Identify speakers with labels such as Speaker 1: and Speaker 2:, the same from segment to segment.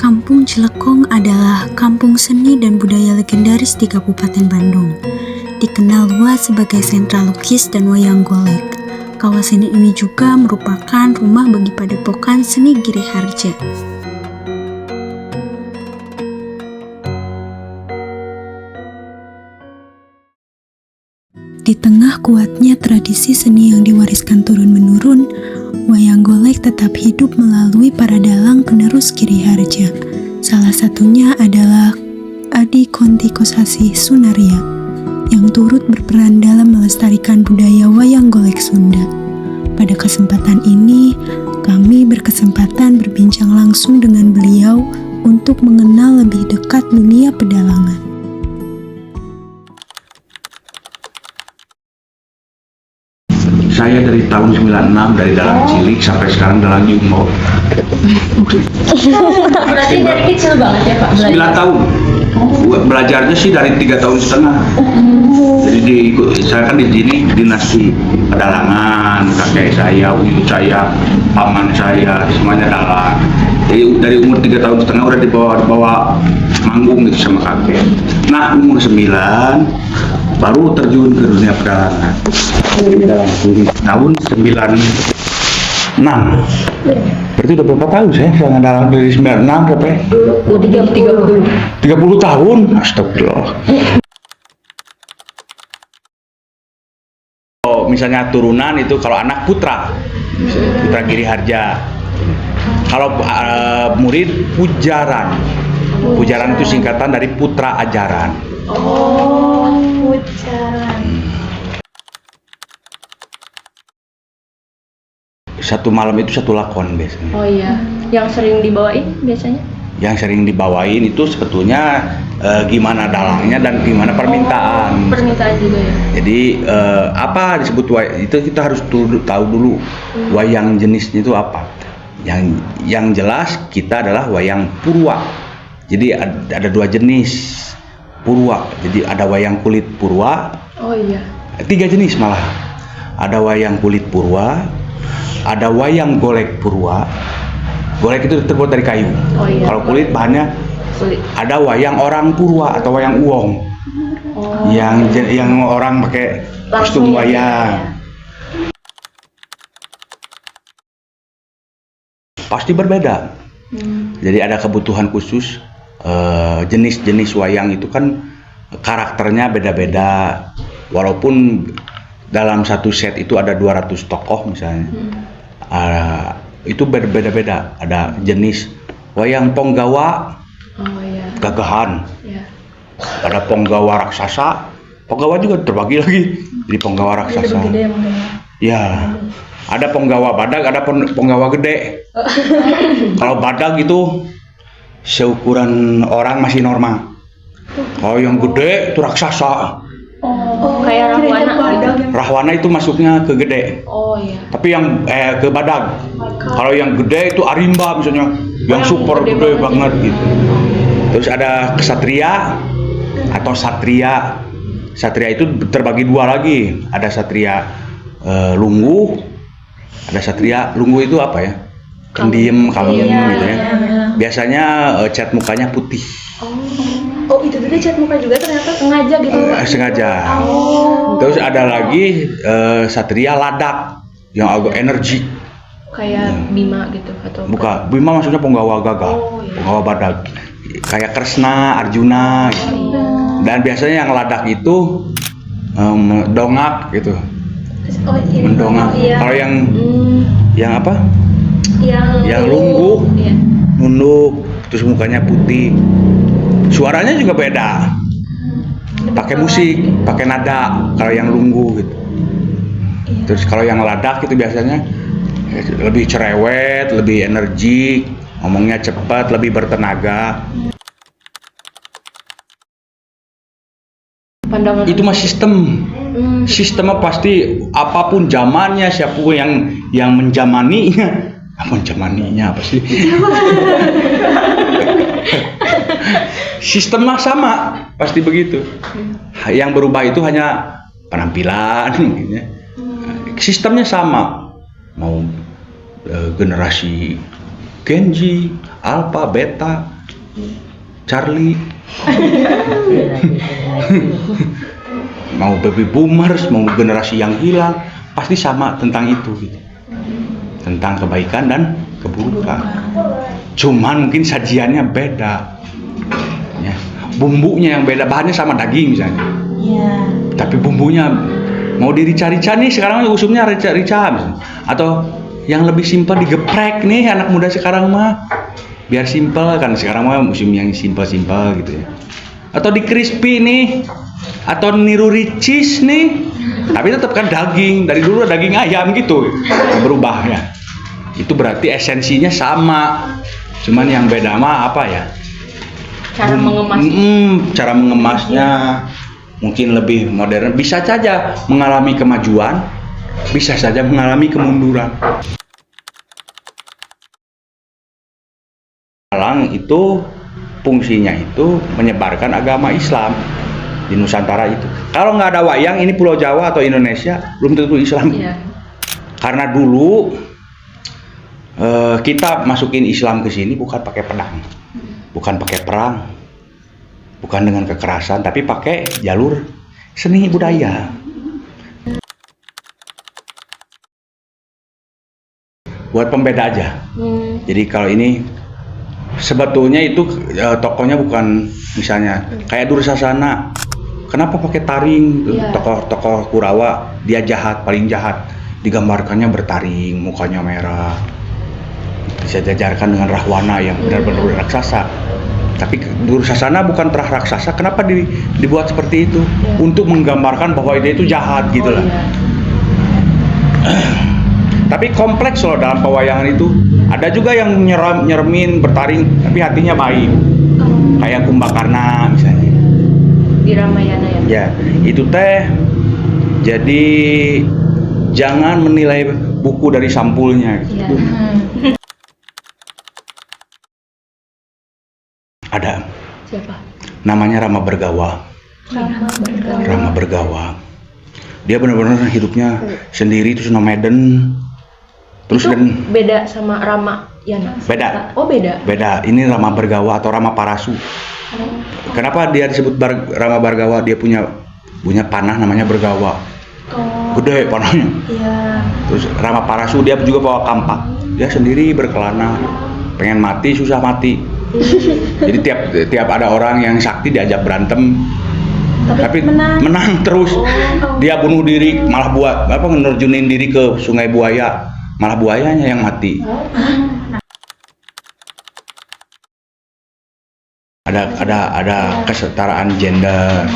Speaker 1: Kampung Cilekong adalah kampung seni dan budaya legendaris di Kabupaten Bandung. Dikenal luas sebagai sentra lukis dan wayang golek. Kawasan ini juga merupakan rumah bagi padepokan seni Giriharja. Di tengah kuatnya tradisi seni yang diwariskan turun-menurun, wayang golek tetap hidup melalui para dalang penerus Giriharja. Salah satunya adalah Adi Konti Kosasih Sunaria, yang turut berperan dalam melestarikan budaya wayang golek Sunda. Pada kesempatan ini, kami berkesempatan berbincang langsung dengan beliau untuk mengenal lebih dekat dunia pedalangan.
Speaker 2: Saya dari tahun 96 dari dalang cilik sampai sekarang dalang jumbo.
Speaker 3: Berarti dari kecil banget ya Pak?
Speaker 2: 9 tahun. Belajarnya sih dari 3 tahun setengah. Jadi saya kan di sini dinasti pedalangan, kakek saya, uyut saya, paman saya, semuanya dalang. Jadi dari umur 3 tahun setengah udah dibawa manggung gitu sama kakek. Nah umur 9 baru terjun ke dunia pedalangan. Tahun 96. Berarti udah berapa tahun saya dalang dari 96 sampai 30 tahun. Astagfirullah. Kalau misalnya turunan itu kalau anak putra Giriharja. Kalau murid pujaran. Pujaran itu singkatan dari putra ajaran.
Speaker 3: Oh, pujaran.
Speaker 2: Satu malam itu satu lakon biasanya.
Speaker 3: Oh iya, yang sering dibawain biasanya?
Speaker 2: Yang sering dibawain itu sebetulnya gimana dalangnya dan gimana permintaan.
Speaker 3: Permintaan juga ya.
Speaker 2: Jadi apa disebut itu kita harus tahu dulu wayang jenisnya itu apa. Yang jelas kita adalah wayang purwa. Jadi ada 2 jenis purwa. Jadi ada wayang kulit purwa.
Speaker 3: Oh iya.
Speaker 2: 3 jenis malah. Ada wayang kulit purwa, ada wayang golek purwa. Golek itu terbuat dari kayu.
Speaker 3: Oh iya.
Speaker 2: Kalau kulit bahannya
Speaker 3: Kulit.
Speaker 2: ada wayang orang purwa atau wayang uwong.
Speaker 3: Oh.
Speaker 2: Yang orang pakai kostum
Speaker 3: Langsung
Speaker 2: wayang. Pasti berbeda. Jadi ada kebutuhan khusus. Jenis-jenis wayang itu kan karakternya beda-beda. Walaupun dalam satu set itu ada 200 tokoh misalnya. Itu berbeda-beda. Ada jenis wayang ponggawa,
Speaker 3: Oh iya.
Speaker 2: gagahan.
Speaker 3: Iya.
Speaker 2: Ada ponggawa raksasa. Ponggawa juga terbagi lagi. Jadi ponggawa raksasa.
Speaker 3: Gede emang.
Speaker 2: Ya. Ada ponggawa badag, ada ponggawa gede. Kalau badag itu seukuran orang masih normal. Kalau yang gede itu raksasa.
Speaker 3: Oh, kayak Rahwana gitu.
Speaker 2: Rahwana itu masuknya ke gede.
Speaker 3: Oh iya.
Speaker 2: Tapi yang ke badag. Kalau yang gede itu arimba misalnya, yang super gede banget gitu. Terus ada kesatria atau satria. Satria itu terbagi 2 lagi. Ada satria lunggu, ada satria lunggu itu apa ya? Pendiam, kalem gitu ya. Biasanya cat mukanya putih.
Speaker 3: Oh itu juga cat muka juga ternyata sengaja gitu.
Speaker 2: Sengaja.
Speaker 3: Oh.
Speaker 2: Terus ada lagi satria ladak yang agak energi.
Speaker 3: Kayak Bima gitu atau
Speaker 2: Bukan, Bima maksudnya penggawa gagah,
Speaker 3: Oh, iya.
Speaker 2: penggawa badak. Kayak Kresna, Arjuna gitu.
Speaker 3: Iya.
Speaker 2: Dan biasanya yang ladak itu dongak gitu.
Speaker 3: Oh, ini.
Speaker 2: Mendongak.
Speaker 3: Iya.
Speaker 2: Kalau yang apa? Yang lunggu,
Speaker 3: Iya.
Speaker 2: nunduk, terus mukanya putih. Suaranya juga beda. Pakai musik, pakai nada kalau yang lunggu gitu. Terus kalau yang ladak itu biasanya lebih cerewet, lebih energik, ngomongnya cepat, lebih bertenaga.
Speaker 3: Pandangan
Speaker 2: Itu mah sistem. Sistemnya pasti apapun zamannya, siapapun yang menjamaninya. Menjamaninya apa sih? Sistemnya sama, pasti begitu. Yang berubah itu hanya penampilan, gitu ya. Sistemnya sama. Mau generasi Genji, Alpha, Beta, Charlie, mau baby boomers, mau generasi yang hilang, pasti sama tentang itu gitu. Tentang kebaikan dan keburukan. Cuman mungkin sajiannya beda. Ya. Bumbunya yang beda, bahannya sama daging misalnya. Tapi bumbunya mau dirica-rica nih, sekarang usumnya rica-rica misalnya. Atau yang lebih simpel digeprek nih anak muda sekarang mah. Biar simpel kan, sekarang mah musim yang simpel-simpel gitu ya. Atau di crispy nih, atau niru ricis nih. Tapi tetap kan daging, dari dulu daging ayam gitu. Berubahnya. Itu berarti esensinya sama. Cuman yang beda mah apa ya?
Speaker 3: Cara mengemas.
Speaker 2: Cara mengemasnya mungkin lebih modern. Bisa saja mengalami kemajuan, bisa saja mengalami kemunduran. Dalang itu fungsinya itu menyebarkan agama Islam di Nusantara itu. Kalau nggak ada wayang, ini Pulau Jawa atau Indonesia belum tentu Islam.
Speaker 3: Iya.
Speaker 2: Karena dulu kita masukin Islam ke sini bukan pakai pedang, bukan pakai perang, bukan dengan kekerasan, tapi pakai jalur seni budaya. Buat pembeda aja. Jadi kalau ini sebetulnya itu tokohnya bukan misalnya kayak Dursasana. Kenapa pakai taring? Tokoh Kurawa dia jahat, paling jahat. Digambarkannya bertaring, mukanya merah. Bisa diajarkan dengan Rahwana yang benar-benar raksasa. Tapi Dursasana bukan terah raksasa. Kenapa dibuat seperti itu? Untuk menggambarkan bahwa dia itu jahat gitu lah. Tapi kompleks loh dalam pewayangan itu. Ada juga yang nyeremin, bertaring, tapi hatinya baik. Kayak Kumbakarna misalnya.
Speaker 3: Di Ramayana ya?
Speaker 2: Ya, itu teh. Jadi jangan menilai buku dari sampulnya. Gitu.
Speaker 3: Iya.
Speaker 2: Ada.
Speaker 3: Siapa?
Speaker 2: Namanya Rama Bergawa. Rama Bergawa. Dia benar-benar hidupnya sendiri, terus nomaden. Terus
Speaker 3: itu
Speaker 2: dan
Speaker 3: beda sama Ramayana?
Speaker 2: Beda.
Speaker 3: Oh beda?
Speaker 2: Beda. Ini Rama Bergawa atau Rama Parasu. Kenapa dia disebut Rama Bergawa? Dia punya panah namanya Bergawa. Gede panahnya.
Speaker 3: Iya.
Speaker 2: Terus Rama Parasu dia juga bawa kampak. Dia sendiri berkelana. Pengen mati susah mati. Jadi tiap ada orang yang sakti diajak berantem. Tapi menang terus. Dia bunuh diri, malah nerjunin diri ke Sungai Buaya. Malah buayanya yang mati. Ada kesetaraan gender.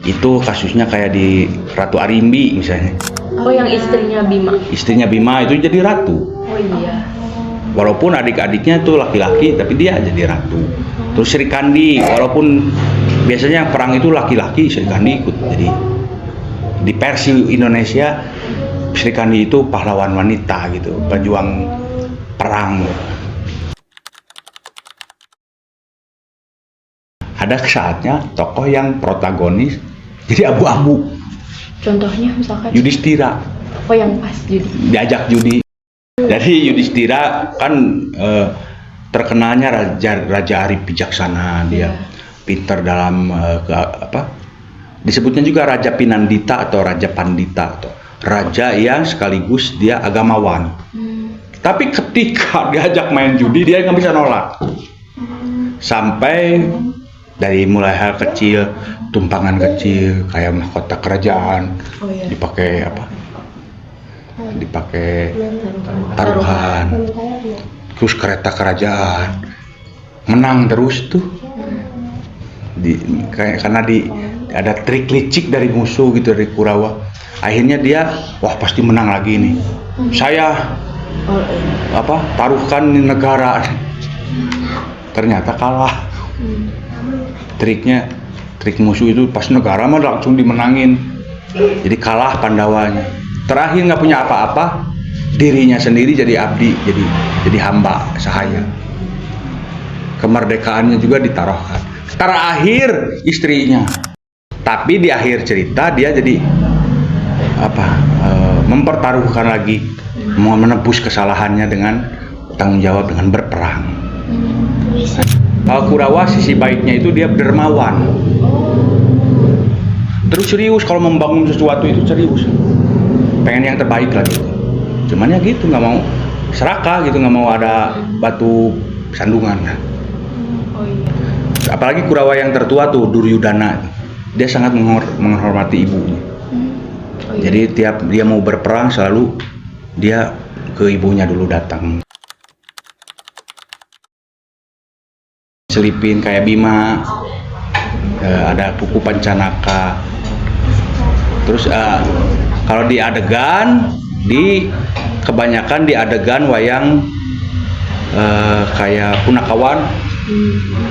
Speaker 2: Itu kasusnya kayak di Ratu Arimbi misalnya.
Speaker 3: Oh, yang istrinya Bima.
Speaker 2: Istrinya Bima itu jadi ratu.
Speaker 3: Oh iya.
Speaker 2: Walaupun adik-adiknya itu laki-laki, tapi dia jadi ratu. Terus Sri Kandi, walaupun biasanya perang itu laki-laki, Sri Kandi ikut. Jadi di versi Indonesia, Sri Kandi itu pahlawan wanita gitu, pejuang perang. Ada saatnya tokoh yang protagonis jadi abu-abu.
Speaker 3: Contohnya misalkan?
Speaker 2: Yudhistira.
Speaker 3: Oh, yang pas judi.
Speaker 2: Diajak judi. Jadi Yudhistira kan terkenalnya Raja Arif Bijaksana, dia pinter dalam disebutnya juga Raja Pinandita atau Raja Pandita atau raja yang sekaligus dia agamawan. Tapi ketika diajak main judi dia nggak bisa nolak. Sampai dari mulai hal kecil, tumpangan kecil kayak mahkota kerajaan, dipakai taruhan, terus kereta kerajaan, menang terus tuh. Karena ada trik licik dari musuh gitu, dari Kurawa. Akhirnya dia, wah pasti menang lagi nih. Saya taruhkan negara. Ternyata kalah. Trik musuh itu pas negara mah langsung dimenangin. Jadi kalah Pandawanya. Terakhir nggak punya apa-apa, dirinya sendiri jadi abdi, jadi hamba sahaya. Kemerdekaannya juga ditaruhkan. Terakhir istrinya. Tapi di akhir cerita dia jadi mempertaruhkan lagi, mau menebus kesalahannya dengan tanggung jawab dengan berperang. Kalau Kurawa sisi baiknya itu dia dermawan. Terus serius kalau membangun sesuatu itu serius. Pengen yang terbaik lah gitu. Cuman ya gitu, nggak mau serakah gitu, nggak mau ada batu sandungan. Apalagi Kurawa yang tertua tuh Duryudana, dia sangat menghormati ibunya. Jadi tiap dia mau berperang selalu dia ke ibunya dulu datang. Selipin kayak Bima, ada kuku Pancanaka. Terus kalau di adegan, kebanyakan di adegan wayang kayak Punakawan,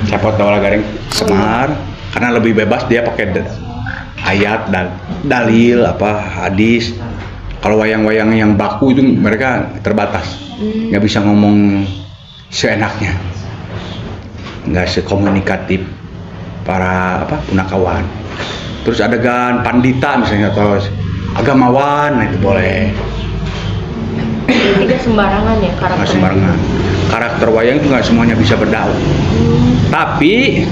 Speaker 2: Cepot Dawala Garing Semar, karena lebih bebas dia pakai ayat dan dalil hadis. Kalau wayang-wayang yang baku itu mereka terbatas, nggak bisa ngomong seenaknya, nggak sekomunikatif para Punakawan. Terus adegan pandita misalnya atau agamawan, itu boleh.
Speaker 3: Tidak sembarangan ya karakternya.
Speaker 2: Nggak sembarangan. Karakter wayang itu nggak semuanya bisa berdakwah. Tapi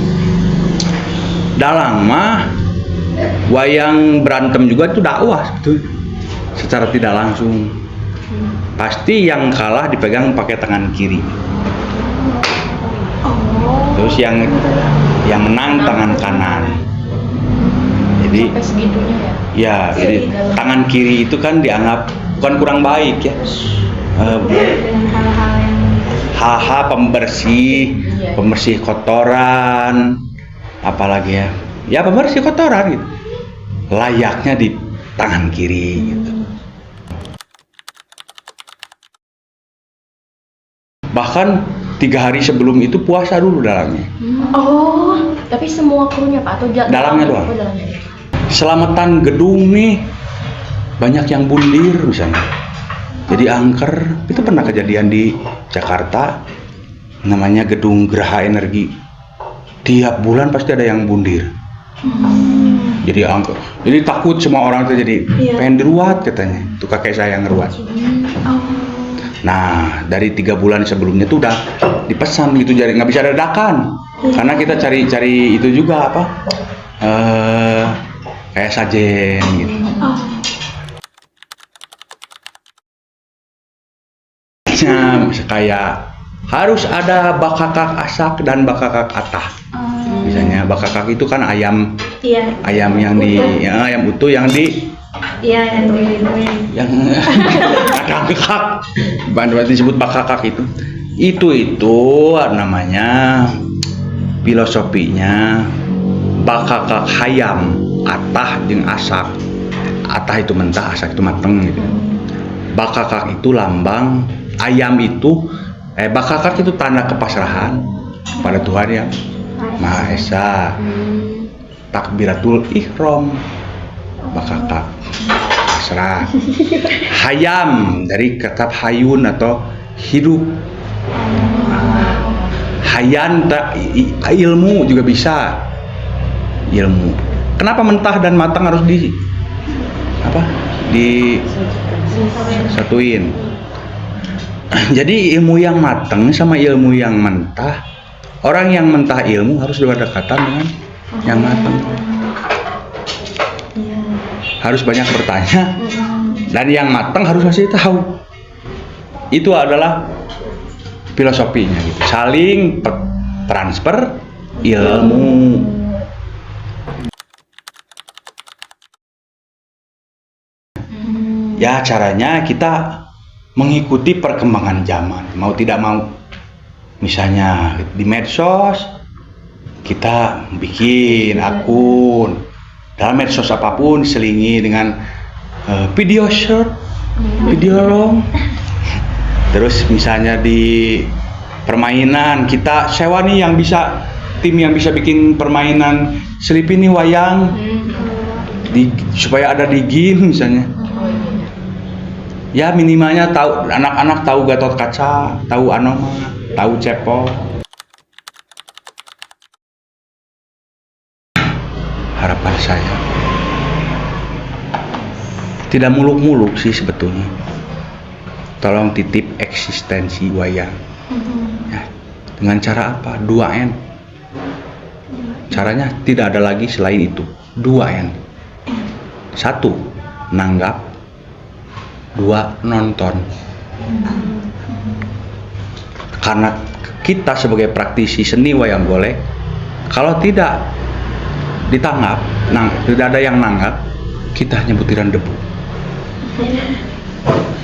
Speaker 2: dalang mah wayang berantem juga itu dakwah sebetulnya. Secara tidak langsung. Pasti yang kalah dipegang pakai tangan kiri. Terus yang menang tangan kanan. Jadi
Speaker 3: Sampai segitunya ya.
Speaker 2: Ya, jadi tangan kiri itu kan dianggap bukan kurang baik ya.
Speaker 3: Dengan hal-hal yang
Speaker 2: Hal-hal pembersih kotoran, apalagi ya pembersih kotoran gitu. Layaknya di tangan kiri gitu. Bahkan 3 hari sebelum itu puasa dulu dalangnya.
Speaker 3: Tapi semua krunya Pak atau
Speaker 2: Dalangnya doang.
Speaker 3: Dalangnya.
Speaker 2: Selamatan gedung nih banyak yang bundir misalnya. Jadi angker, itu pernah kejadian di Jakarta, namanya gedung Geraha Energi. Tiap bulan pasti ada yang bundir. Jadi angker. Jadi takut semua orang tuh jadi pengen diruat katanya. Itu kakek saya yang ngeruat. Nah, dari 3 bulan sebelumnya tuh udah dipesan gitu, jadi nggak bisa dadakan. Karena kita cari itu juga kayak sajen gitu. Kayak harus ada bakakak asak dan bakakak atah. Misalnya bakakak itu kan ayam yang ayam utuh yang kakak berarti disebut bakakak itu namanya filosofinya bakakak hayam, atah jeung asak. Atah itu mentah, asak itu mateng gitu. Bakakak itu lambang, ayam itu bakakak itu tanda kepasrahan pada Tuhan yang Maha Esa. Takbiratul ihram, bakakak pasrah. Hayam dari kata hayun atau hidup. Hayan ilmu juga bisa. Ilmu. Kenapa mentah dan matang harus disatuin? Jadi ilmu yang matang sama ilmu yang mentah, orang yang mentah ilmu harus berdekatan dengan yang matang. Harus banyak bertanya, dan yang matang harus kasih tahu. Itu adalah filosofinya gitu. Saling transfer ilmu. Ya caranya kita mengikuti perkembangan zaman, mau tidak mau. Misalnya di medsos kita bikin akun, dalam medsos apapun diselingi dengan video short, video long. Terus misalnya di permainan kita sewa nih tim yang bisa bikin permainan selipin nih wayang supaya ada di game misalnya. Ya minimalnya tahu, anak-anak tahu Gatot Kaca, tahu Anoma, tahu Cepot. Harapan saya tidak muluk-muluk sih sebetulnya. tolong titip eksistensi wayang. Ya, dengan cara apa? 2N. Caranya tidak ada lagi selain itu. 2N. 1. Nanggap. 2. Nonton. Karena kita sebagai praktisi seni wayang golek, kalau tidak ditanggap, tidak ada yang nanggap, kita hanya butiran debu.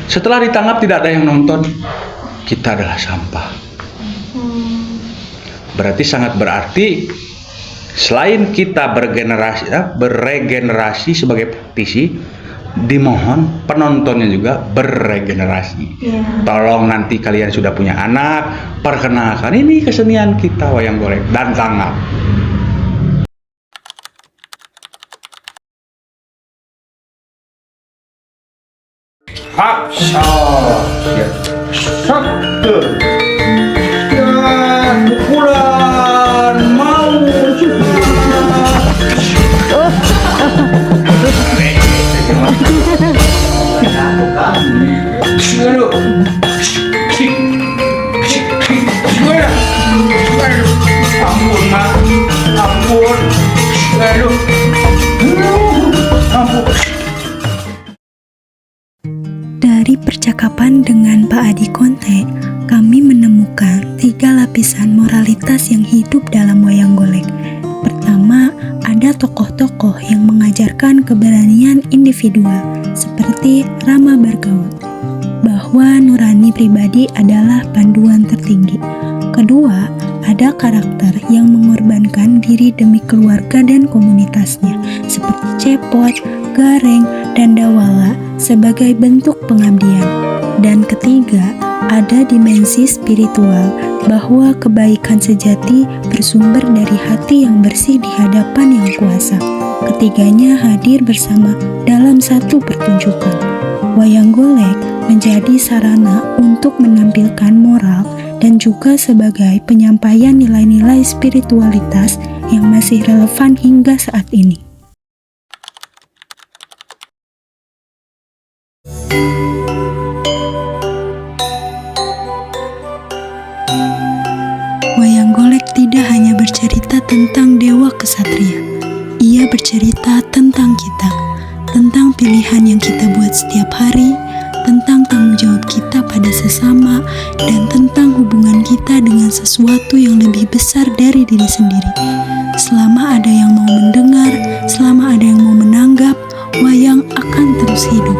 Speaker 2: Setelah ditangkap tidak ada yang nonton, kita adalah sampah. Berarti selain kita beregenerasi sebagai praktisi, dimohon penontonnya juga beregenerasi. Tolong nanti kalian sudah punya anak, perkenalkan ini kesenian kita wayang golek dan tanggap. Haksa, ya, satu, ya, pukulan mau ampun mak, ampun, ampun.
Speaker 1: Dari percakapan dengan Pak Adi Konte, kami menemukan 3 lapisan moralitas yang hidup dalam wayang golek. Pertama, ada tokoh-tokoh yang mengajarkan keberanian individual, seperti Rama Bargaut, bahwa nurani pribadi adalah panduan tertinggi. Kedua, ada karakter yang mengorbankan diri demi keluarga dan komunitasnya, seperti Cepot, Gareng, dan Dawala sebagai bentuk pengabdian. Dan ketiga, ada dimensi spiritual bahwa kebaikan sejati bersumber dari hati yang bersih di hadapan Yang Kuasa. Ketiganya hadir bersama dalam satu pertunjukan. Wayang golek menjadi sarana untuk menampilkan moral dan juga sebagai penyampaian nilai-nilai spiritualitas yang masih relevan hingga saat ini. Wayang golek tidak hanya bercerita tentang dewa kesatria. Ia bercerita tentang kita, tentang pilihan yang kita buat setiap hari, tentang tanggung jawab kita pada sesama, dan tentang hubungan kita dengan sesuatu yang lebih besar dari diri sendiri. Selama ada yang mau mendengar, selama ada yang mau menanggap, wayang akan terus hidup.